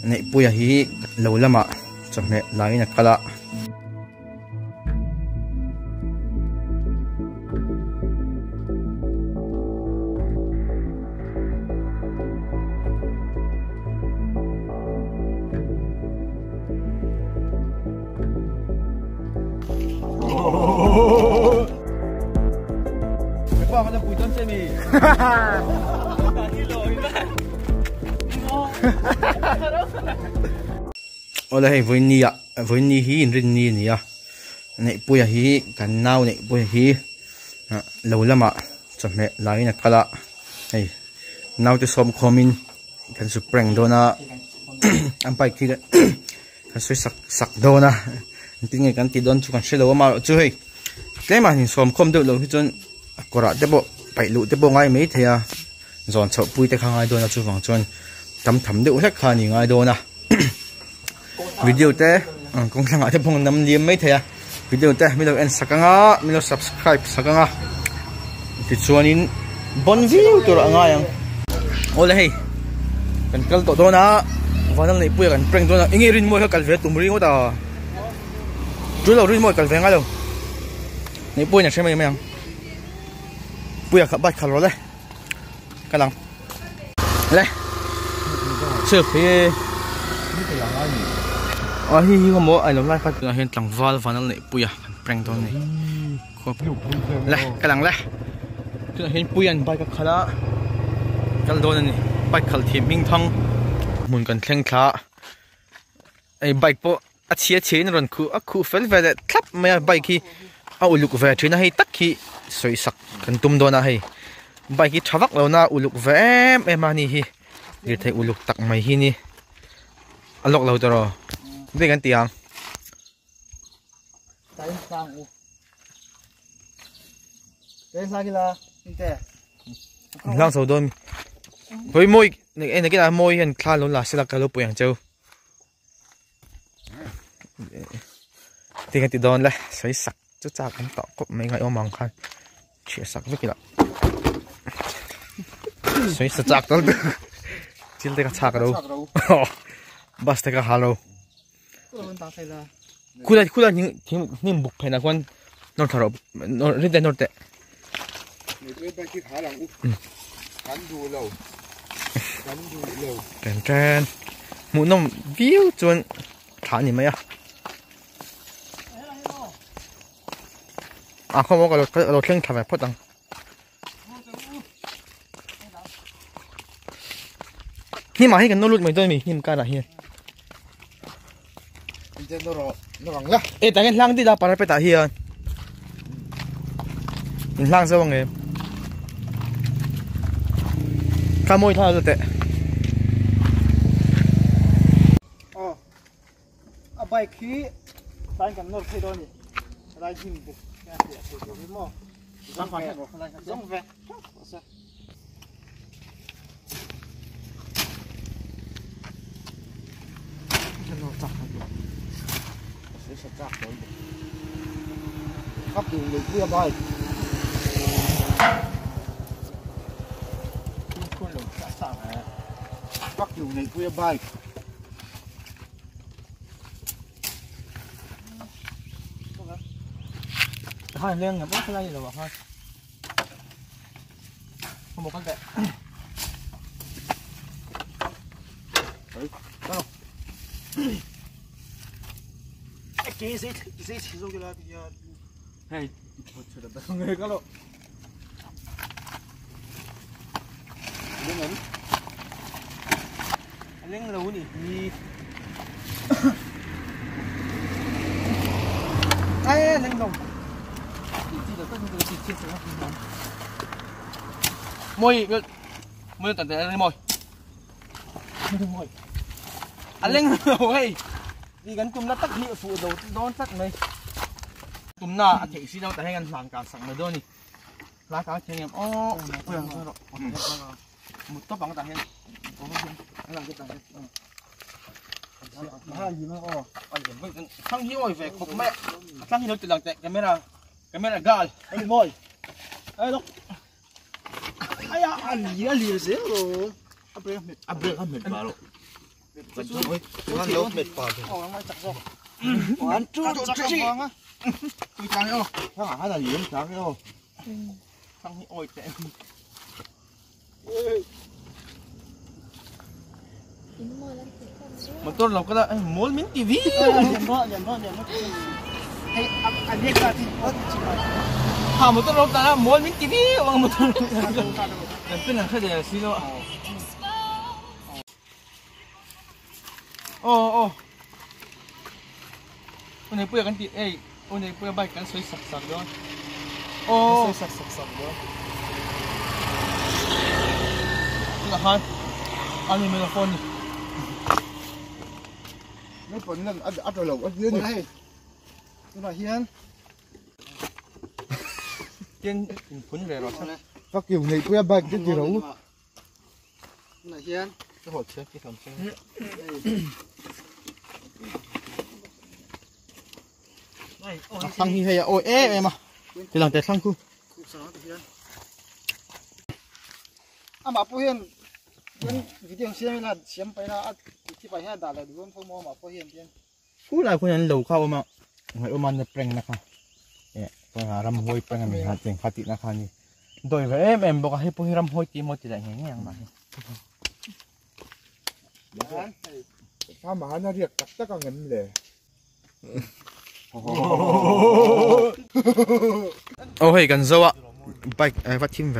nei puya hi lo lama chame lai na kala ola hei voini hi in rin ni nia nei puya hi kan nau nei puya hi lo lama chame lai na kala hei nau te som khomin kan su preng dona ampai ki kan su sak dona tinge kan ti don chu kan shelo ma chu hei tlema hin som khom de lo hi chon kora te bo pai lu te bo ngai mei thea zon chho pui te khangai dona chu wang chon tam tham de u hek kha ni ngai dona video te kong thanga te phong nam liam mai thea video te mi lo en sakanga mi lo subscribe sakanga ti chuanin bon view tur anga yang ola hei kan kal to dona wanal nei pui kan preng dona ingi rin mo kal ve tumri ngo ta tu lo rin mo kal ve nga lo nei pui na chemai mai yang pui ka bat khalo le kalang le chhe phe hi hi mo ai lo lai khat na hen tlang wal vanal nei puya preng don nei khop le kalang le tu hen puyan bai ka khala kal don ni bai khal thi ming thang mun kan thleng thla ai bike po a chia chen ron khu a khu fel ve thlap mai bike hi a uluk ve thina hei tak hi soi sak kan tum dona hei bike hi thawak lo na uluk ve em ani hi ri thei uluk tak mai hi ni alok lo taro đây kan tiang lang sầu đôn với môi này cái là môi hình kha luôn là sẽ là cái lốp bèn châu thì cái đôn này sấy sặc chút cha cũng tọt cốt mấy ngày ôm măng khăn chuyện sặc với cái đó sấy sặc chạc đó chỉ là cái chạc đâu basta cái halo kula những bục phải là quan nó thở nó rất là nó tệ tràn tràn muốn nó view chuan thả gì mấy không có cái lột lưng thả về phốt đằng nhưng mà hay cái nó lụt mấy đôi mình nhưng cái là hiền ê tại cái lang đi ra para pe ta hiền lang sao em ca môi thôi rồi tệ bài khí tại cái nó thay đổi nhỉ lại chim bục cái gì mò giống về giống về sẽ chặt rồi khắp đường người kia bay con lợn chặt sảng à khắp đường người kia bay hai lên là bớt cái này rồi thôi không một con tệ đâu cái gì chỉ dùng cái là bây giờ hay một chuyện là không nghe các lộ lên lâu nhỉ ai lên đồng môi môi tận tận lên môi anh lên lâu hay đi gắn tùm nó tắt hiệu phụ đầu đón tắt này tùm na anh thấy xí đâu tại hay ăn làm cả sẵn rồi đôi nè lá cá chơi em ô quen rồi một tóc bằng cái tàn làm cái tàn hai gì nữa ô thằng hiếu rồi về cục mẹ thằng hiếu từ lần tệ cái mẹ là gal anh môi ấy lúc ai à anh gì à lìa xíu rồi áp mệt vào rồi Nó lâu mệt quá rồi. Quán chú chắc chị. Tôi trang yêu. Thằng hả là gì em trang yêu. Thằng ấy ôi tệ. Mà tôi lọc cái là muốn miếng tivi. Nhận đó. Hey, anh biết là thì có chỉ là. Hà một tôi lọc là muốn miếng tivi bằng một tôi. Bên này khai để xí đâu. Ô. Hôm nay bữaกันติดhôm nay bữa bayกันสวยสักๆด้วยโอ้สักด้วยละฮันอันนี้มีละคนนี่ไม่ผลนั่นอัดเราอัดยืนอยู่ให้ตัวไหนเฮียนเฮียนผลเลยหรอใช่ไหมก็เกี่ยวในเพื่อbay cái gì đâu Này hiền. cái hộp xe cái thằng xe sang hi hay ôi em à thì làm tại sang khu Mà phụ hiền. Hiền cái tiếng xem là xem phải làที่ไปให้ด่าเลยดูว่าพวกมอมาphụ hiền hiền. khu lại khu nhân đầuเข้ามาให้อมันจะเปล่งนะคะเนี่ยตัวหารำห้อยเปล่งกันหาเสียงขาตินะคะนี่โดยว่าเอ็มบอกให้พวกรำห้อยตีมดตีอะไรอย่างเงี้ยมาถ้าหมาน่าเรียกตักตะกังเงินเลย โอ้ยกันซัวไบค์ไอ้วัดทิมไป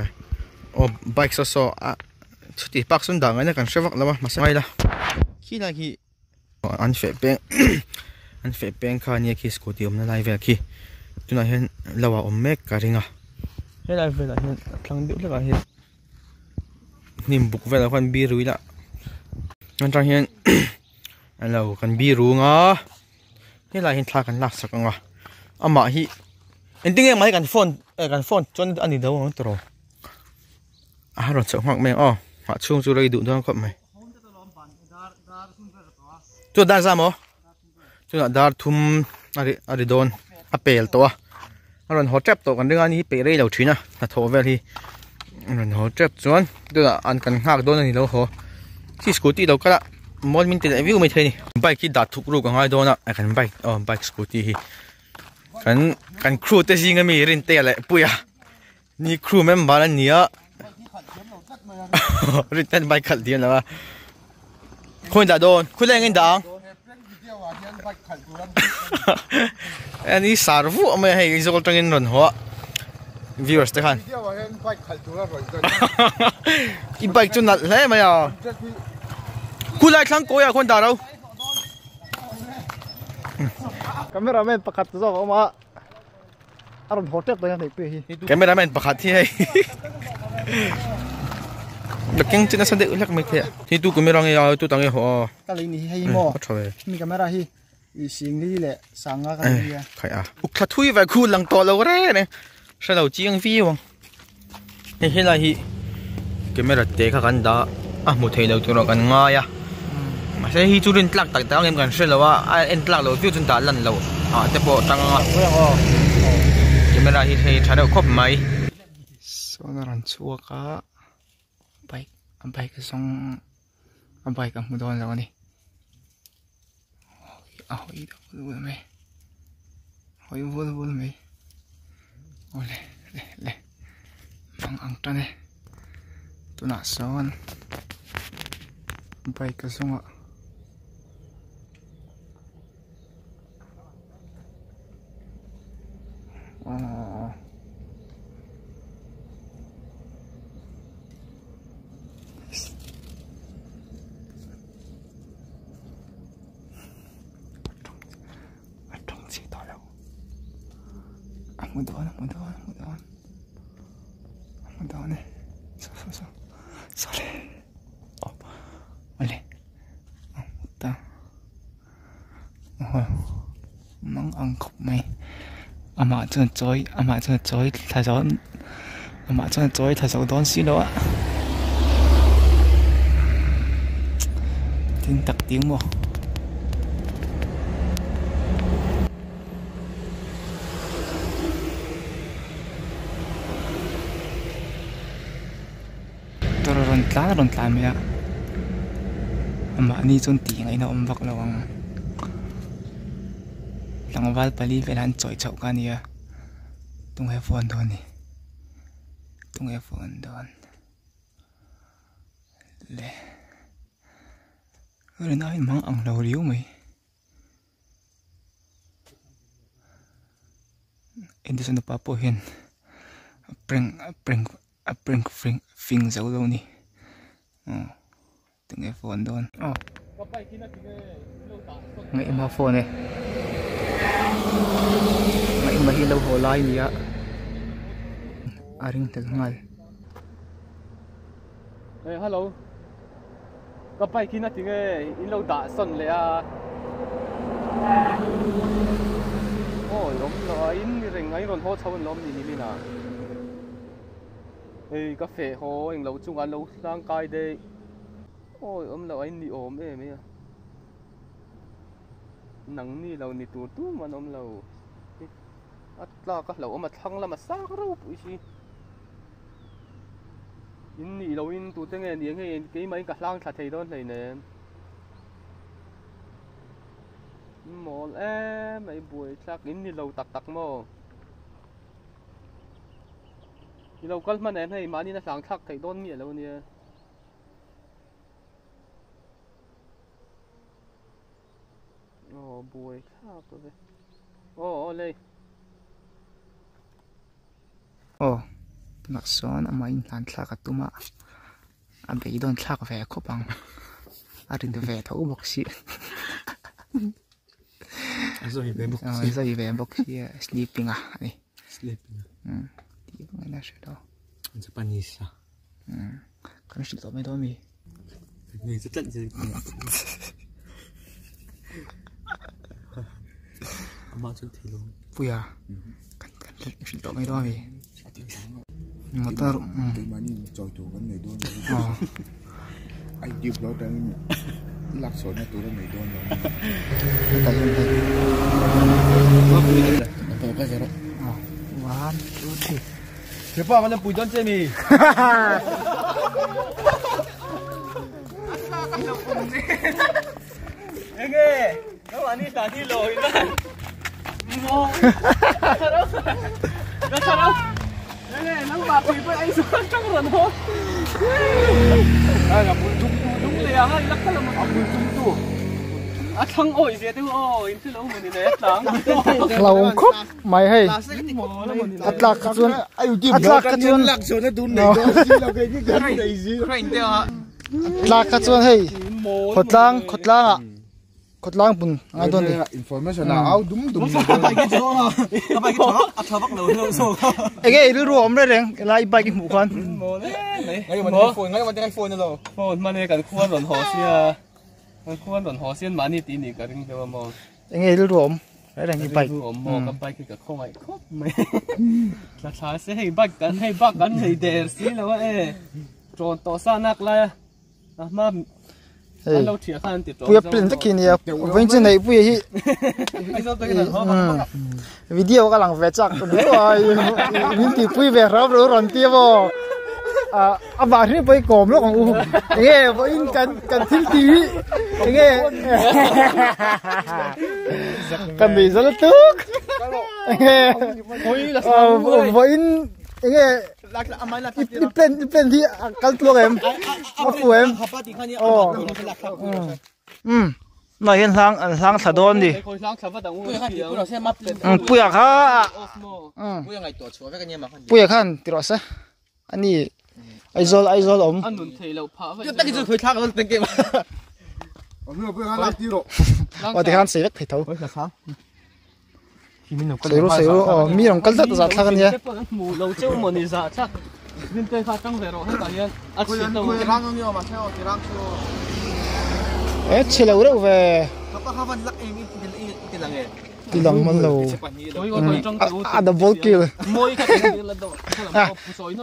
โอ้ไบค์โซ่ชุดที่ปักสุดดังไงนะกันเชื่อว่าแล้วมาสักไงล่ะขี้ละขี้อันเฟะเป็นข้านี่ขี้สกูตี้มันไล่เวลขี้ตัวนั้นเห็นเราว่าเมกการิงอ่ะเฮ้ยไล่เวลเห็นทางเดียวเลยเห็นนิ่มบุกเวลาคนบีรุยละงั้นทางเห็นเรากันบีรุงอ่ะเฮ้ยไล่เห็นทากันลักสักงอ่ะอามาฮีอันที่เงี้ยมากันฟอนจนอันนี้เดี๋ยวมันตัวรถสักหักไหมอ๋อหาช่วงจุเลยดูด้วยครับไหมตัวดาร์ซ่ามั้งตัวดาร์ทุ่มอะไรโดนอเปลตัวรถหัวเจ็บตัวกันเรื่องนี้เปรี้ยวชื้นนะถ้าโทรเวลีรถหัวเจ็บส่วนตัวอันกันหักโดนอันนี้แล้วหัวที่สกูตี้เราก็ละมอลมินติดวิวไม่ใช่นี่ไบค์ที่ดัดทุกรูกันง่ายโดนอ่ะไอ้กันไบค์สกูตี้กันครูเตจิงก็มีรินเตะเลยปุยอ่ะนี่ครูแม่บ้านนี้อ่ะรินเตะไบค์ขัดเดียนแล้ววะคุณจะโดนคุณเล่นกันดังอันนี้สารฟุไม่ให้อิสระตรงนี้นนหัววิวส์เตะขันอีไบค์จุดนั้นเลยมั้ยอ่ะคุณไล่ทั้งโกยอ่ะคนด่าเราCameraman pakat tu sama mak. Aron hotel tu yang naik pergi. Cameraman pakat ni. Lekeng cina sendiri ulak mereka. Itu kamera ni ya itu tangi ho. Kali ini hai mo. Ni kamera hi. Ising ni le sanga kan dia. Kaya. Uklat hui vai ku lang to lo re ne. Sa lo jiang vi wang. Ni lah hi. Kamera te ka kan da. Ah mu thei lo tu ro kan nga ya. Mà hi chú lên tlak tak tak em kan shel lawa en tlak lo view chun ta lan lo te po tang nga camera hi thei thana khop mai sonaran chuaka bike ka song bike ka mu don law ni hoi da bul mai hoi bul mai ole le mang ang ta ne tu na son bike ka song Mudah nih, sorry. Oh, boleh. Mudah. Mang angkop mai. Ama chân chối thay gió ama chân chối thay gió đón xí đó ạ. Tiếng tặc tiếng mò. Ron tla mẹ. mà ni chun ti ngai na om vak lawang langwal pali velan choi chau ka nia tung he phone don ni tung he phone don le rồi nói mang ăn đầu liu mày em đi xem được papo hiền preng phing dấu đâu nè từng cái phone đón ngay mà phone này ngay mà hi lâu hồ lai gì á ring thật ngay hello có phải khi nào thì nghe in lâu đã xuân lệ à ôi lắm là in rình ấy còn hot sâu lắm gì đi nào ê cà phê hồ in lâu chung ăn lâu sang cay đây ôi là anh đi ốm em ấy à nắng ni lâu ni tu mà lâu ắt là các lâu mà thăng là mà sáng rồi bụi gì in ni lâu in tu tiếng nghe tiếng nghe cái mấy cả lang thật thầy đó này nè mồ em mấy buổi chắc in ni lâu tắc tắc mồ ni lâu cất mà em hay mà ni là sáng thắc thầy đôn nghĩa lâu nè buổi khác rồi lên mặc son ama in lan thla ka tuma am be don thla ka ve kho bang arin de ve tho bok si rồi về bok si sleeping à ni sleeping ti bang na sha do Japanese kan shi do me do mi người rất tận gì mà chân thì luôn bây giờ kan shi do me do mi motor tụi mình trò chủ vấn này đôn anh chụp đó trên lạc số này tụi này đôn rồi tôi cái gì đó one two three thế bao nhiêu bùi đón chơi mì nghe nó anh đi xả đi lồi ra ngon nó sao đâu nghe nó bạc thì với anh xuống trong lần thôi đây là bùi đúng liền á lắc cái là một bùi trung tu à thằng ôi gì đâu ôi thứ lâu mình đi đấy sáng lâu khóc mày hay ắt lạc chuan lạc số này đun này đôn gì là cái gì này gì lạc chuan hay khot lang à khot lang bun ngay đón đi information nào đúng cái chỗ à thằng bắt đầu lâu số cái rú rùm đấy đeng lại bay cái mũ con ngay mà cái phone rồi phone mà này cần khuôn rồi họ xia khuôn rồi họ xia mà ni tí ni cái cái mà cái rú rùm đấy đeng cái bay cái bay cái không ai khóc mày là sao sẽ hay bắtกันhay để xí là vậy tròn to xa nát lại mà lâu thiệt hơn tiệt bây giờ pin tất nhiên là vẫn trên này bây giờ video cái lăng vẽ chắc rồi những tí bây vẽ rau rồi còn tiêu vào à bà thì bây còm lúc còn nghe với cần thiếu tí nghe cần bị rất là tức nghe với nghe plan thì căn luôn em mà phụ em mà hiện sang thà đón đi bây giờ ha bây giờ khăn thì rồi sao anh đi ai rồi ông ở thì khăn sẽ thấy thấu Sấy rồi, mi lòng cắt rất là thật nha. Lâu chưa một ngày giả chắc, nên tôi khai trăng về rồi hết cả yên. Ấy, chỉ lâu đâu về. Đi lòng món lâu. Ada bol kill.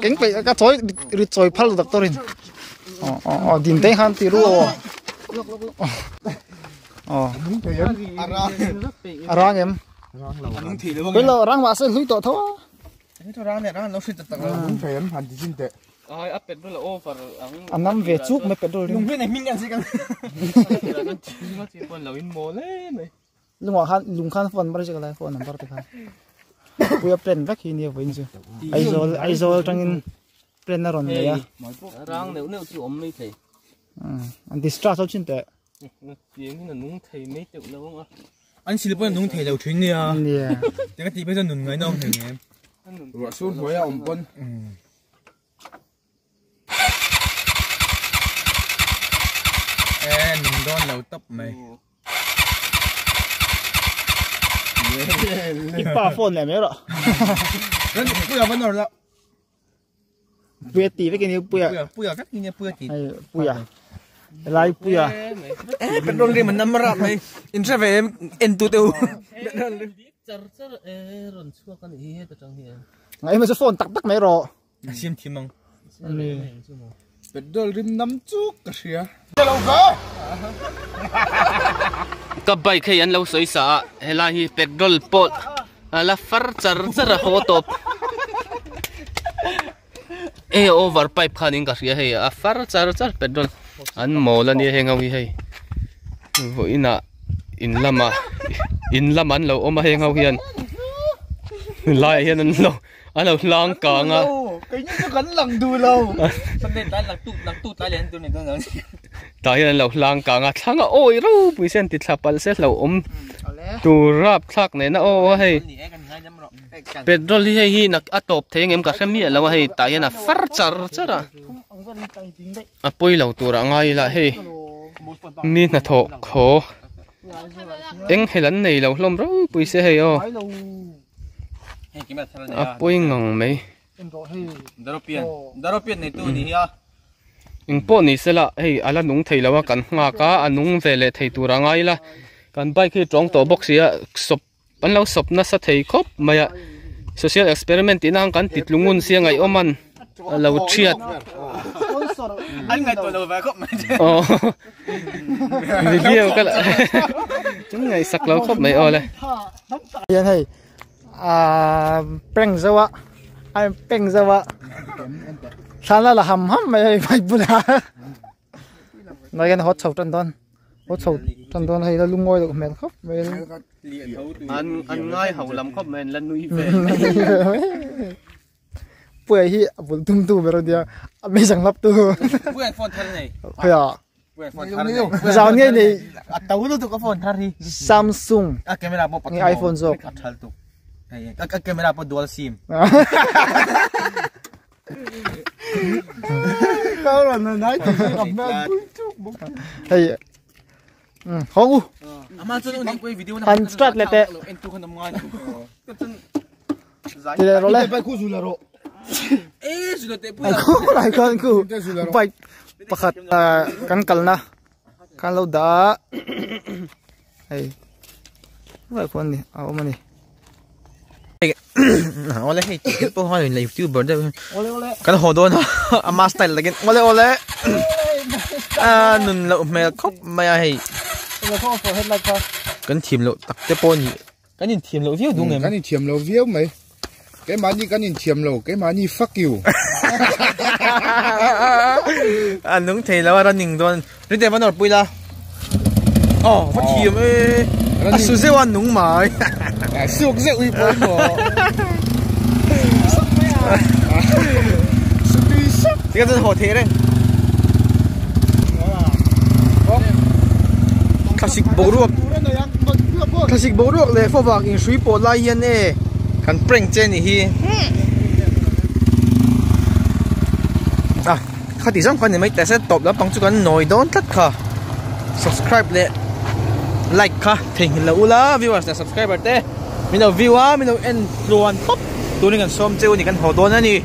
Cánh phải cái chối đi chối phal được tôi rồi. Din tay han ti ru. Arang em. Bây giờ rang mà sẽ lùi tổ thôi. Cái rang này rang nó sẽ tật tật là muốn phải em hành gì xin tệ. ai áp petrol over anh nắm về chút mới petrol đi lùng bên này mình nhận gì căng nó chỉ còn lâu in mồ lên mày lùng khan phone bao giờ lại phone number thì khan bây plan vác khi nhiều vậy chứ ai rồi trong in plan nó rồi này à rang nếu chịu ôm mấy thầy anh distract sao chuyện tệ tiếng là nung thầy mấy triệu lâu không anh xin lỗi nung thầy đầu chuyến đi à nè cái tí bây giờ nung ngay nông thầy em rồi xuống hồi ông quân nung đón đầu tấp mày ipa phone này mấy rồi cái bây giờ vẫn rồi đó bây tí với cái này bây giờ các cái bây tí bây lại bây petrol đi mình nằm rạp mày in ra về em tụt tiêu ngày mà số phone tắc tắc mấy rồi xiêm thêm mong petrol rim nắm chút cái gì à cái bài khi anh lâu soi sa là hi petrol pot là phar char char ho top over pipe khanin ka ria he a far char char petrol an mol ani henga wi he voina in lama an lo oma henga hian lai hian an lo lang ka nga cái những cái gắn lằng đu lâu xong lên tay lằng tụt tay lên tôi này tôi nói ta hian lo lang ka nga thanga oi ro puisen ti thlapal se lo tu rap thak ne na o he petrol hi nak atop theng em ka khami lo he ta hian a far char chara a poi lo tur angai la he ni na tho kho eng helan nei lo hlom ro puise he o a poi ngong mai daropian này tôi đi ha ing po ni sela hei ala nung theilawa kan nga ka anung vele thei tur angai la kan bike hi tong to box ya sop an lo sop na sa thei khop maya social experiment inang kan titlungun siangai oman lo thiat anh ngày tôi lâu về khóc mày video ka chúng ngày sak lo khop mai ole yên hay prank zawa ai prank zawa sana là hầm mày phải bùn à nói cái hot sầu trần don hay là lung ngồi được mệt khóc mày an ngai hậu lam khop men lan nui về bữa hi bùn tung tu rồi dia mấy chẳng lắp tu bữa phone thân này giờ nghe này tàu nó tụi có phone thân đi Samsung camera bộ iPhone rồi camera bộ dual sim câu là nói thì gặp nó hay không anh start lại tệ thì là rồi phải khu là rồi khu lại con khu phải pakat kan kalna kan lâu đã hay vậy con đi ông này ole hey po ha la youtuber da kan hodon ama style lagin ole nun lo me khop maya hey kan thim lo tak te po ni kan in thim lo view dung em cái này thiểm lầu view mày cái má như cái nhìn thiểm lầu cái má như fuck you nung thei la running don ni te manor puila phát thiểm ê su se wan nung mai siêu cái uy bối mà cái chân hồ thế đấy classic bố ruột lệ phô bạc in suy bộ lai yên nè cần prank trên hi khát tí rằng quan mấy tại sẽ top đó bằng chút con nồi đón tất cả subscribe lệ like ka thing la ula viewers na subscriber te mình đâu view mình đâu end luôn pop tôi nên cần xóm treo thì cần hồ đôn á nhỉ